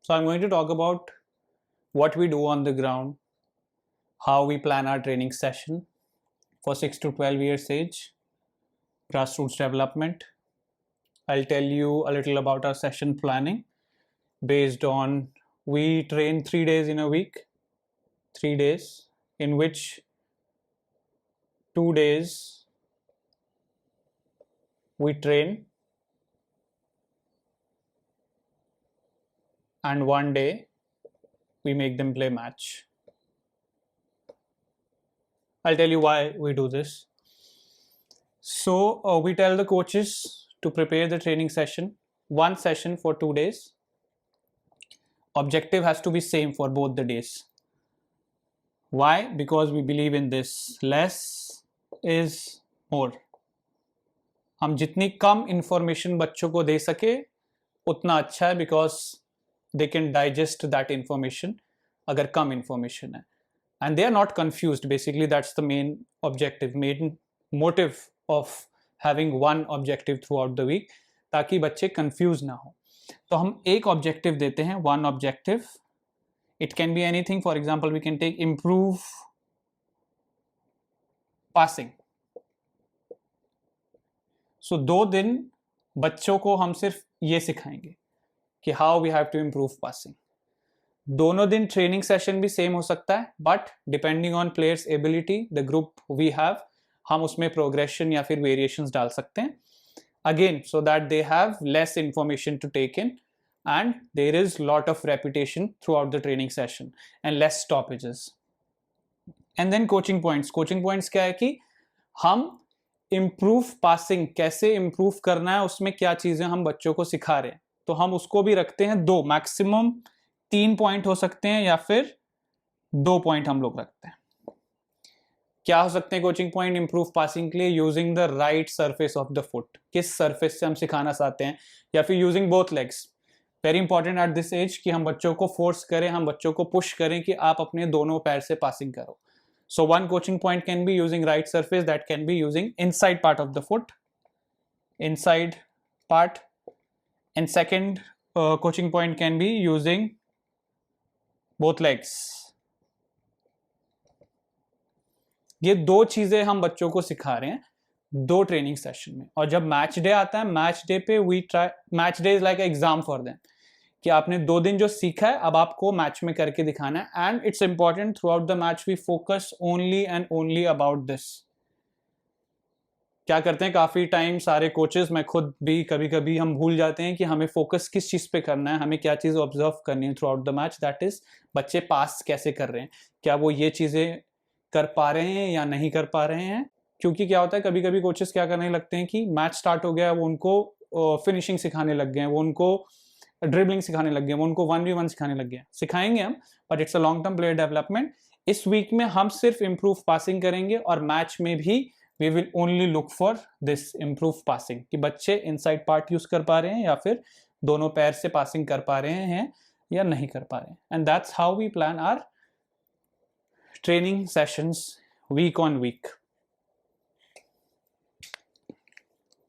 So I'm going to talk about what we do on the ground, how we plan our training session for 6 to 12 years age, grassroots development. I'll tell you a little about our session planning based on we train 3 days in a week, 3 days in which 2 days we train and 1 day we make them play match. I'll tell you why we do this. So we tell the coaches to prepare the training session, one session for 2 days. Objective has to be same for both the days. Why? Because we believe in this, less is more. हम जितनी कम information बच्चों को दे सके उतना अच्छा है, because they can digest that information अगर कम information है, and they are not confused. Basically that's the main objective, main motive of having one objective throughout the week, ताकि बच्चे confuse ना हो. तो हम एक objective देते हैं, one objective. It can be anything. For example, we can take improve passing. So 2 दिन बच्चों को हम सिर्फ ये सिखाएंगे कि how we have to improve passing. दोनों दिन ट्रेनिंग सेशन भी सेम हो सकता है, but depending on players ability, the group we have, हम उसमें प्रोग्रेशन या फिर वेरिएशंस डाल सकते हैं, again so that they have less information to take in and there is lot of repetition throughout the training session and less stoppages. And then coaching points. Coaching points क्या है कि हम improve passing कैसे improve करना है, उसमें क्या चीजें हम बच्चों को सिखा रहे हैं, तो हम उसको भी रखते हैं 2, मैक्सिमम 3 पॉइंट हो सकते हैं या फिर 2 पॉइंट हम लोग रखते हैं. क्या हो सकते हैं कोचिंग पॉइंट इंप्रूव पासिंग के लिए? Using the right surface of the foot, किस सरफेस से हम सिखाना चाहते हैं, या फिर using both legs. Very important at this age कि हम बच्चों को फोर्स करें, हम बच्चों को पुश करें कि आप अपने दोनों पैर से पासिंग करो. So one coaching point can be using right surface, that can be using inside part of the foot, inside part. And second coaching point can be using both legs. ये 2 चीजें हम बच्चों को सिखा रहे हैं 2 ट्रेनिंग सेशन में. और जब मैच डे आता है, मैच डे पे we try, match day is like exam for them, कि आपने 2 दिन जो सीखा है अब आपको मैच में करके दिखाना है. And it's important throughout the match we focus only and only about this. क्या करते हैं काफी टाइम सारे कोचेस, मैं खुद भी कभी कभी हम भूल जाते हैं कि हमें फोकस किस चीज पे करना है, हमें क्या चीज ऑब्जर्व करनी है through out the match. That is बच्चे पास कैसे कर रहे हैं, क्या वो ये चीजें कर पा रहे हैं या नहीं कर पा रहे हैं. क्योंकि क्या होता है कभी कभी कोचेस क्या करने लगते हैं कि मैच स्टार्ट हो गया, वो उनको फिनिशिंग सिखाने लग गए हैं, वो उनको ड्रिबलिंग सिखाने लग गए, वो उनको 1v1 सिखाने लग गए. सिखाएंगे हम, but it's a long term player development. इस वीक में हम सिर्फ इंप्रूव पासिंग करेंगे, और मैच में भी we will only look for this improve passing, कि बच्चे इनसाइड पार्ट यूज कर पा रहे हैं या फिर दोनों पैर से पासिंग कर पा रहे हैं या नहीं कर पा रहे हैं. And that's how we plan our training sessions week on week.